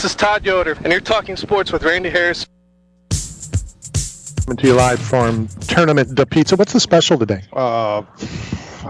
This is Todd Yoder, and you're talking sports with Randy Harris. Coming to you live from Tournament de Pizza. What's the special today?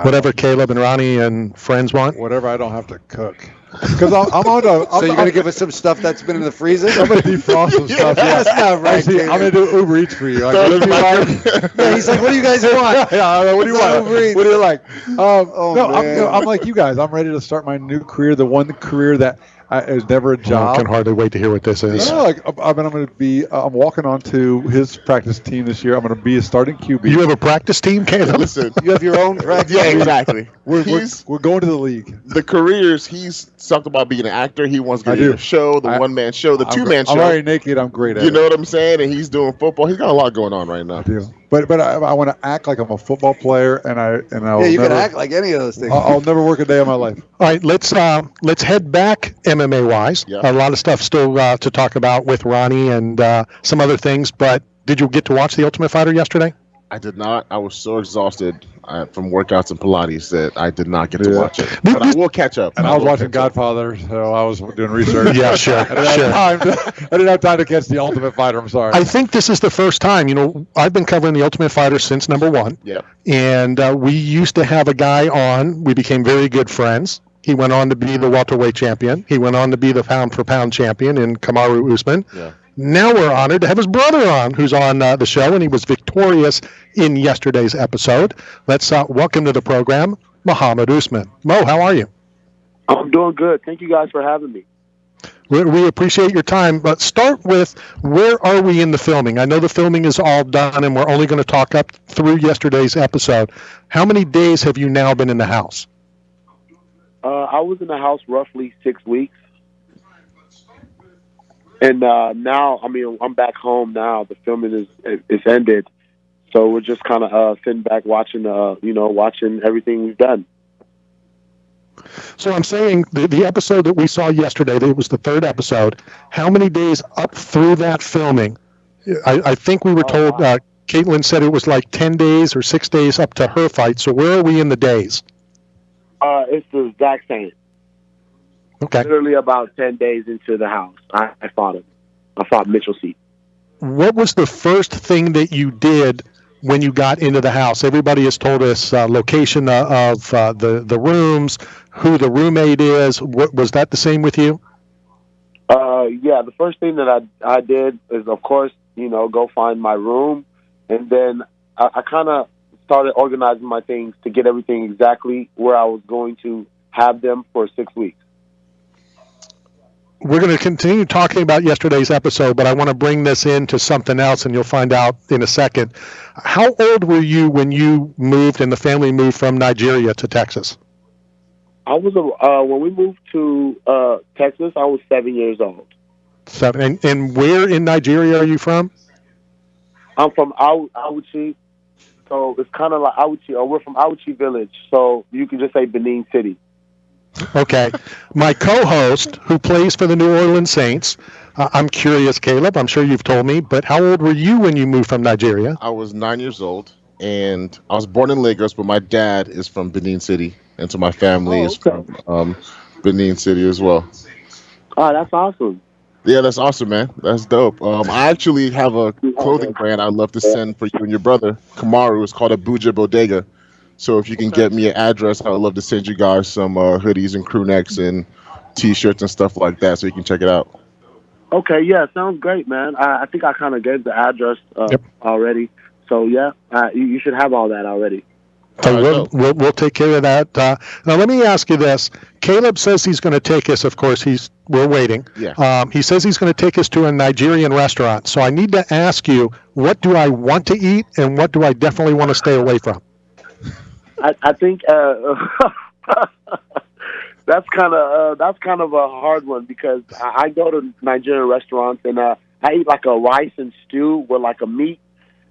Whatever Caleb and Ronnie and friends want. Whatever I don't have to cook. Because I'm on a. So you're going to give us some stuff that's been in the freezer? I'm going to defrost some stuff. Yeah. That's not right. Actually, I'm going to do Uber Eats for you. Like, Yeah, he's like, what do you guys want? What do you want? What do you like? Man. I'm like you guys. I'm ready to start my new career. The one career that is never a job. I can hardly wait to hear what this is. No, I'm going to be. I'm walking onto his practice team this year. I'm going to be a starting QB. You have a practice team, Caleb? Listen, You have your own practice? yeah, exactly. We're going to the league. The careers, he's talked about being an actor. He wants to I get do. a show, the one-man show, the two-man show. I'm already naked. I'm great at it. You know what I'm saying? And he's doing football. He's got a lot going on right now. I do. But I want to act like I'm a football player, and I'll Yeah, you never, can act like any of those things. I'll never work a day of my life. All right, let's head back MMA-wise. Yeah. A lot of stuff still to talk about with Ronnie and some other things, but did you get to watch The Ultimate Fighter yesterday? I did not. I was so exhausted from workings and Pilates that I did not get to watch it. But I will catch up. And I was watching Godfather, so I was doing research. Yeah, sure. I didn't have time to catch The Ultimate Fighter. I'm sorry. I think this is the first time. You know, I've been covering The Ultimate Fighter since number one. Yeah. And we used to have a guy on. We became very good friends. He went on to be the welterweight champion. He went on to be the pound-for-pound champion in Kamaru Usman. Yeah. Now we're honored to have his brother on, who's on the show, and he was victorious in yesterday's episode. Let's welcome to the program, Mohammed Usman. Mo, how are you? I'm doing good. Thank you guys for having me. We appreciate your time, but start with, where are we in the filming? I know the filming is all done, and we're only going to talk up through yesterday's episode. How many days have you now been in the house? I was in the house roughly 6 weeks. And now, I'm back home now. The filming is ended. So we're just kind of sitting back watching everything we've done. So I'm saying the episode that we saw yesterday, it was the third episode. How many days up through that filming? I think we were told, Caitlin said it was like 10 days or 6 days up to her fight. So where are we in the days? It's the exact same. Okay. Literally about 10 days into the house, I fought him. I fought Mitchell C. What was the first thing that you did when you got into the house? Everybody has told us location of the rooms, who the roommate is. Was that the same with you? Yeah, the first thing that I did is, of course, go find my room. And then I kind of started organizing my things to get everything exactly where I was going to have them for 6 weeks. We're going to continue talking about yesterday's episode, but I want to bring this into something else, and you'll find out in a second. How old were you when you moved and the family moved from Nigeria to Texas? I was when we moved to Texas, I was 7 years old. 7. And where in Nigeria are you from? I'm from Auchi, so it's kind of like Auchi, or we're from Auchi Village, so you can just say Benin City. Okay. My co-host, who plays for the New Orleans Saints, I'm curious, Caleb, I'm sure you've told me, but how old were you when you moved from Nigeria? I was 9 years old, and I was born in Lagos, but my dad is from Benin City, and so my family is from Benin City as well. Oh, that's awesome. Yeah, that's awesome, man. That's dope. I actually have a clothing brand I'd love to send for you and your brother, Kamaru. It's called Abuja Bodega. So if you can get me an address, I would love to send you guys some hoodies and crew necks and T-shirts and stuff like that, so you can check it out. Okay, yeah, sounds great, man. I think I kind of gave the address already. So, yeah, you should have all that already. So we'll take care of that. Now, let me ask you this. Caleb says he's going to take us, of course, we're waiting. Yeah. He says he's going to take us to a Nigerian restaurant. So I need to ask you, what do I want to eat and what do I definitely want to stay away from? I think that's kind of a hard one, because I go to Nigerian restaurants and I eat like a rice and stew with like a meat.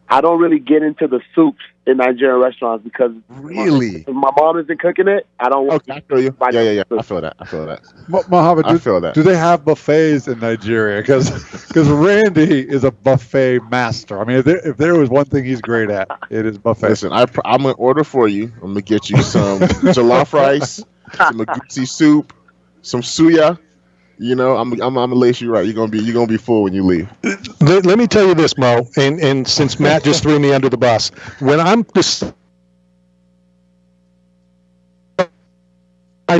I don't really get into the soups in Nigerian restaurants because if my mom isn't cooking it, I don't want to. I feel you. Yeah. I feel that. Mohammed, I feel that. Do they have buffets in Nigeria? Because Randy is a buffet master. I mean, if there was one thing he's great at, it is buffet. Listen, I'm going to order for you. I'm going to get you some jollof rice, some egusi soup, some suya. You know, I'm gonna lace you right. You're gonna be full when you leave. Let me tell you this, Mo, and since Matt just threw me under the bus, when I'm just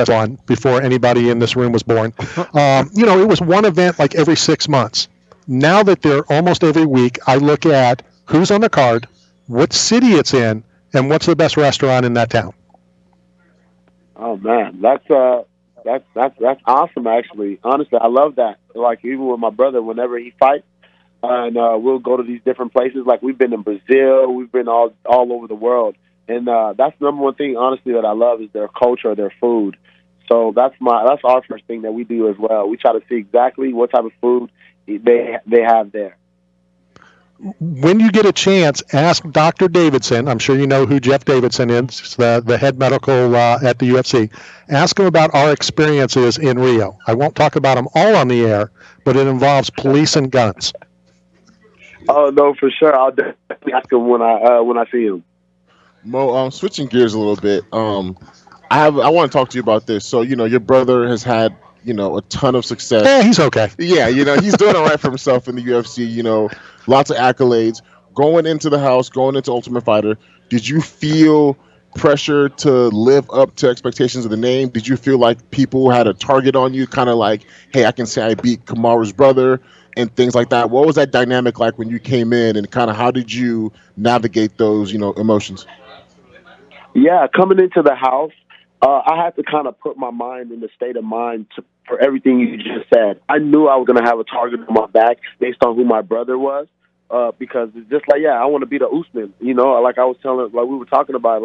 one before anybody in this room was born, it was one event like every 6 months. Now that they're almost every week, I look at who's on the card, what city it's in, and what's the best restaurant in that town. Oh man, that's awesome. Actually, honestly, I love that. Like even with my brother, whenever he fights, and we'll go to these different places. Like we've been in Brazil, we've been all over the world, and that's the number one thing, honestly, that I love is their culture, their food. So that's our first thing that we do as well. We try to see exactly what type of food they have there. When you get a chance, ask Dr. Davidson. I'm sure you know who Jeff Davidson is, the head medical at the UFC. Ask him about our experiences in Rio. I won't talk about them all on the air, but it involves police and guns. Oh no, for sure. I'll definitely ask him when I see him. Mo, switching gears a little bit. I want to talk to you about this. So, your brother has had, a ton of success. Yeah, he's okay. Yeah, he's doing all right for himself in the UFC, lots of accolades. Going into the house, going into Ultimate Fighter, did you feel pressure to live up to expectations of the name? Did you feel like people had a target on you, kind of like, hey, I can say I beat Kamaru's brother and things like that? What was that dynamic like when you came in, and kind of how did you navigate those, emotions? Yeah, coming into the house, I had to kind of put my mind in the state of mind for everything you just said. I knew I was going to have a target on my back based on who my brother was, because it's just like, I want to be the Usman. Like I was telling, like we were talking about,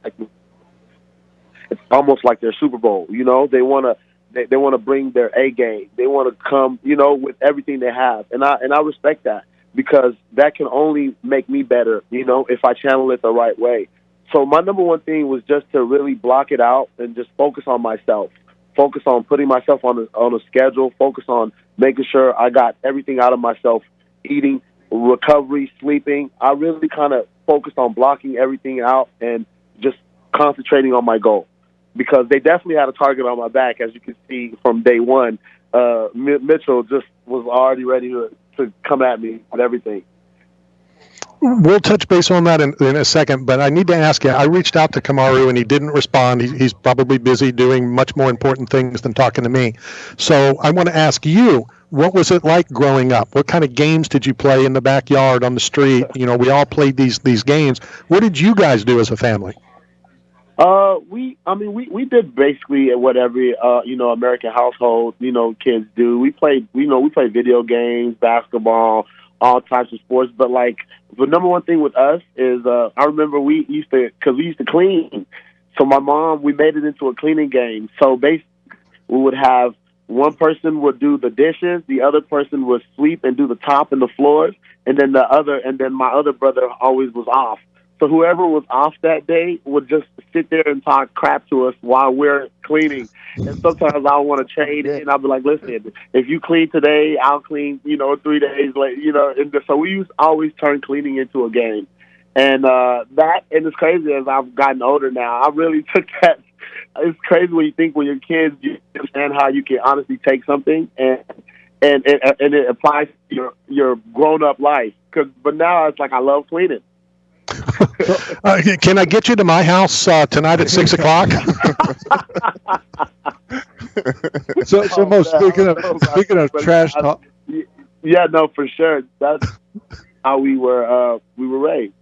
it's almost like their Super Bowl. They want to bring their A game. They want to come, with everything they have, and I respect that, because that can only make me better, if I channel it the right way. So my number one thing was just to really block it out and just focus on myself, focus on putting myself on a schedule, focus on making sure I got everything out of myself, eating, recovery, sleeping. I really kind of focused on blocking everything out and just concentrating on my goal, because they definitely had a target on my back, as you can see from day one. Mitchell just was already ready to come at me with everything. We'll touch base on that in a second, but I need to ask you, I reached out to Kamaru and he didn't respond. He's probably busy doing much more important things than talking to me. So I want to ask you, what was it like growing up? What kind of games did you play in the backyard, on the street? We all played these games. What did you guys do as a family? We did basically what every American household kids do. We played video games, basketball, all types of sports. But the number one thing with us is I remember we used to clean. So my mom, we made it into a cleaning game. So basically, we would have one person would do the dishes, the other person would sweep and do the top and the floors, and then my other brother always was off. So whoever was off that day would just sit there and talk crap to us while we're cleaning. And sometimes I want to trade and I'll be like, listen, if you clean today, I'll clean, 3 days later, And so we always turn cleaning into a game. And and it's crazy as I've gotten older now. I really took that. It's crazy when you think when you're kids, you understand how you can honestly take something and it applies to your grown up life. But now it's like I love cleaning. Can I get you to my house tonight at 6 o'clock? So Mo, speaking of trash talk. Yeah, no, for sure. That's how we were raised.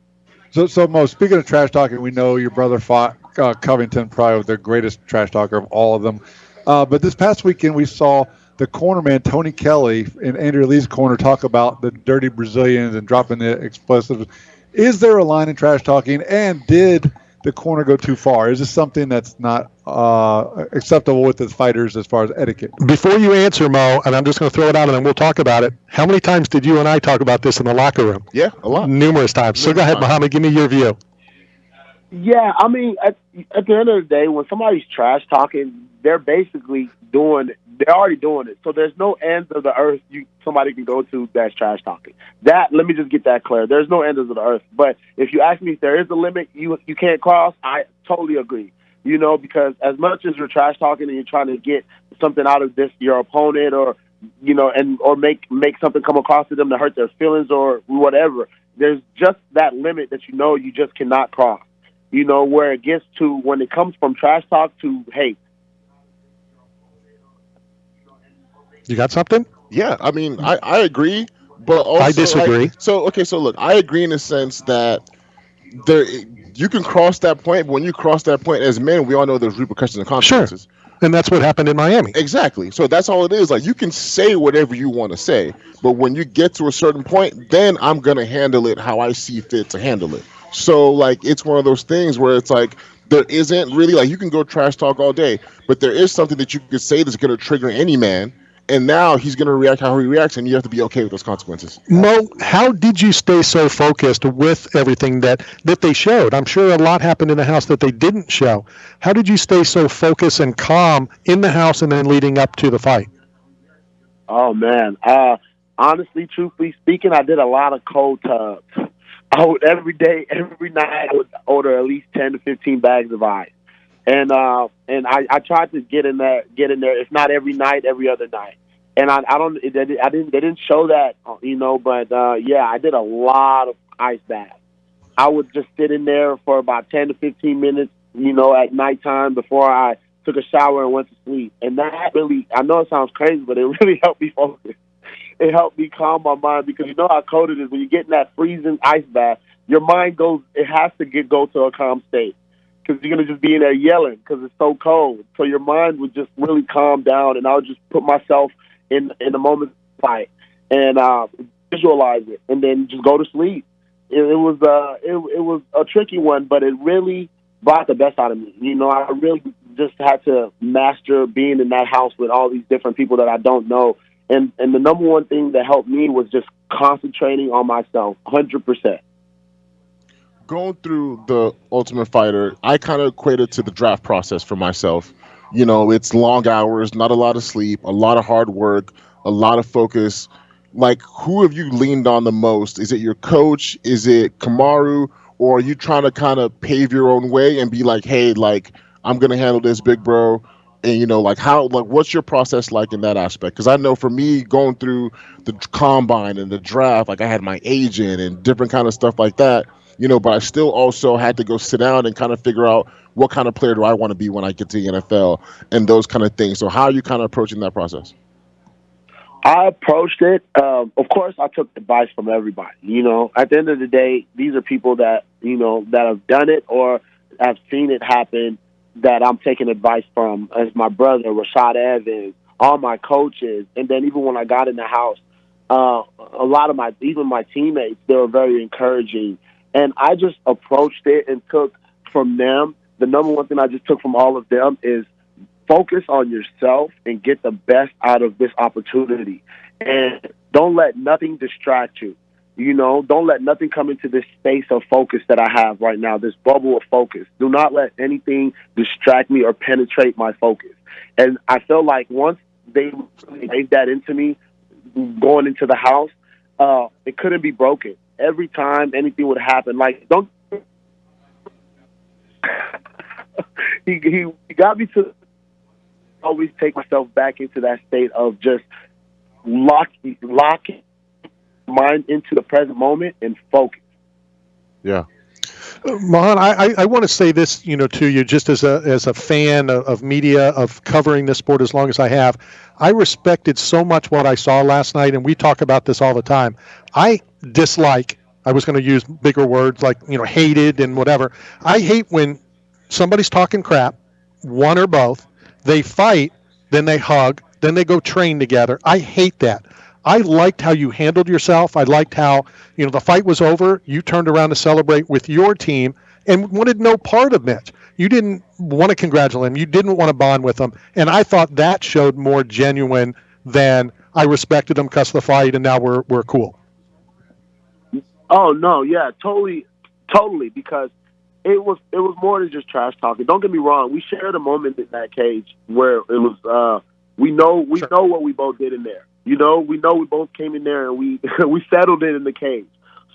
So Mo, speaking of trash talking, we know your brother fought Covington, probably the greatest trash talker of all of them. But this past weekend, we saw the cornerman Tony Kelly in Andrew Lee's corner talk about the dirty Brazilians and dropping the explosives. Is there a line in trash talking, and did the corner go too far? Is this something that's not acceptable with the fighters as far as etiquette? Before you answer, Mo, and I'm just going to throw it out and then we'll talk about it, how many times did you and I talk about this in the locker room? Yeah, a lot. Numerous times. So go ahead, Mohammed, give me your view. Yeah, I mean, at the end of the day, when somebody's trash talking, they're already doing it. So there's no end of the earth somebody can go to that's trash talking. Let me just get that clear. There's no end of the earth. But if you ask me if there is a limit you can't cross, I totally agree. You know, because as much as you're trash talking and you're trying to get something out of this your opponent, or or make something come across to them to hurt their feelings or whatever, there's just that limit that you just cannot cross. You know, where it gets to when it comes from trash talk to hate. You got something? Yeah, I mean, I agree, but also I disagree. so look, I agree in the sense that there you can cross that point, but when you cross that point as men, we all know there's repercussions and consequences. Sure. And that's what happened in Miami. Exactly. So that's all it is. Like, you can say whatever you want to say, but when you get to a certain point, then I'm gonna handle it how I see fit to handle it. So like, it's one of those things where it's like there isn't really, like, you can go trash talk all day, but there is something that you could say that's gonna trigger any man. And now he's going to react how he reacts, and you have to be okay with those consequences. Mo, how did you stay so focused with everything that they showed? I'm sure a lot happened in the house that they didn't show. How did you stay so focused and calm in the house and then leading up to the fight? Oh, man. Honestly, truthfully speaking, I did a lot of cold tubs. I would every night, I would order at least 10 to 15 bags of ice. And I tried to get in there, if not every night, every other night. And they didn't show that, but yeah, I did a lot of ice baths. I would just sit in there for about 10 to 15 minutes, at nighttime before I took a shower and went to sleep. And that really, I know it sounds crazy, but it really helped me focus. It helped me calm my mind, because you know how cold it is when you get in that freezing ice bath. Your mind it has to go to a calm state, because you're going to just be in there yelling because it's so cold. So your mind would just really calm down, and I would just put myself in the moment of fight and visualize it, and then just go to sleep. It was a tricky one, but it really brought the best out of me. I really just had to master being in that house with all these different people that I don't know. And the number one thing that helped me was just concentrating on myself 100%. Going through the Ultimate Fighter, I kind of equated to the draft process for myself. It's long hours, not a lot of sleep, a lot of hard work, a lot of focus. Like, who have you leaned on the most? Is it your coach? Is it Kamaru? Or are you trying to kind of pave your own way and be like, hey, like, I'm going to handle this, big bro? And, what's your process like in that aspect? Because I know for me, going through the combine and the draft, like, I had my agent and different kind of stuff like that. But I still also had to go sit down and kind of figure out what kind of player do I want to be when I get to the NFL and those kind of things. So how are you kind of approaching that process? I approached it. Of course, I took advice from everybody. At the end of the day, these are people that, that have done it or have seen it happen that I'm taking advice from, as my brother, Rashad Evans, all my coaches. And then even when I got in the house, a lot of my teammates, they were very encouraging. And I just approached it and took from them. The number one thing I just took from all of them is focus on yourself and get the best out of this opportunity. And don't let nothing distract you. Don't let nothing come into this space of focus that I have right now, this bubble of focus. Do not let anything distract me or penetrate my focus. And I feel like once they made that into me going into the house, it couldn't be broken. Every time anything would happen, like, don't he got me to always take myself back into that state of just locking mind into the present moment and focus. Yeah. Mohan, I want to say this, to you, just as a fan of media, of covering this sport as long as I have. I respected so much what I saw last night, and we talk about this all the time. I was going to use bigger words like, hated and whatever. I hate when somebody's talking crap, one or both, they fight, then they hug, then they go train together. I hate that. I liked how you handled yourself. I liked how, the fight was over. You turned around to celebrate with your team and wanted no part of Mitch. You didn't want to congratulate him. You didn't want to bond with him. And I thought that showed more genuine than I respected him because of the fight and now we're cool. Oh, no, yeah, totally, because it was more than just trash talking. Don't get me wrong. We shared a moment in that cage where it was we know what we both did in there. We know we both came in there and we we settled it in the cage.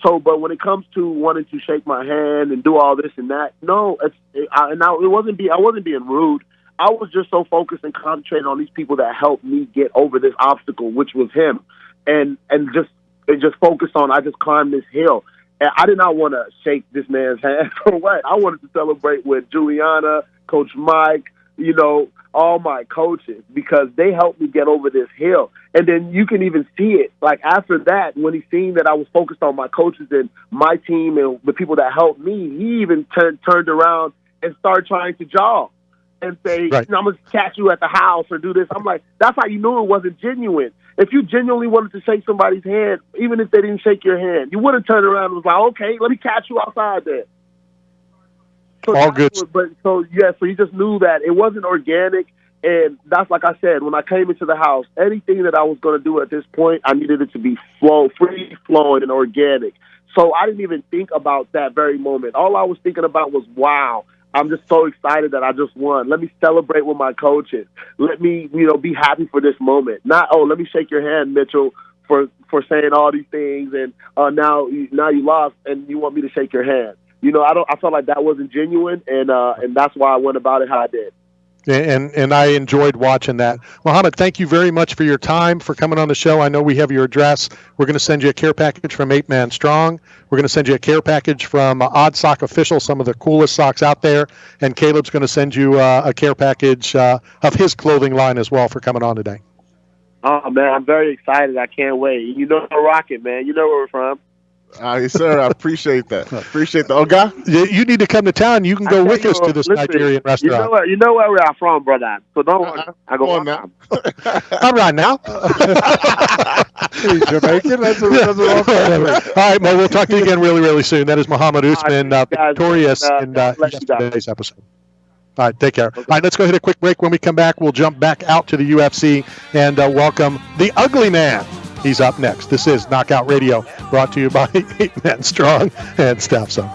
But when it comes to wanting to shake my hand and do all this and that, no, I wasn't being rude. I was just so focused and concentrated on these people that helped me get over this obstacle, which was him, and just focused on. I just climbed this hill, and I did not want to shake this man's hand for what. I wanted to celebrate with Juliana, Coach Mike, all my coaches, because they helped me get over this hill. And then you can even see it. Like after that, when he seen that I was focused on my coaches and my team and the people that helped me, he even turned around and started trying to jog and say, right. I'm going to catch you at the house or do this. I'm like, that's how you knew it wasn't genuine. If you genuinely wanted to shake somebody's hand, even if they didn't shake your hand, you would have turned around and was like, okay, let me catch you outside there. So all good. So you just knew that it wasn't organic. And that's like I said, when I came into the house, anything that I was going to do at this point, I needed it to be free-flowing and organic. So I didn't even think about that very moment. All I was thinking about was, wow, I'm just so excited that I just won. Let me celebrate with my coaches. Let me, be happy for this moment. Not, let me shake your hand, Mitchell, for saying all these things, and now you lost and you want me to shake your hand. I felt like that wasn't genuine, and that's why I went about it how I did. And I enjoyed watching that. Mohammed, thank you very much for your time, for coming on the show. I know we have your address. We're going to send you a care package from 8 Man Strong. We're going to send you a care package from Odd Sock Official, some of the coolest socks out there. And Caleb's going to send you a care package of his clothing line as well for coming on today. Oh, man, I'm very excited. I can't wait. Rocket, man. You know where we're from. Yes, sir. I appreciate that. Oga? You need to come to town. You can go with us to this Nigerian restaurant. You know where I'm from, brother. So don't worry. I go on now. I'm right now. He's Jamaican. That's all right, Mo. We'll talk to you again really, really soon. That is Mohammed Usman, victorious in yesterday's episode. All right, take care. Okay. All right, let's go hit a quick break. When we come back, we'll jump back out to the UFC and welcome the Ugly Man. He's up next. This is Knockout Radio, brought to you by 8 Man Strong and Staff Zone.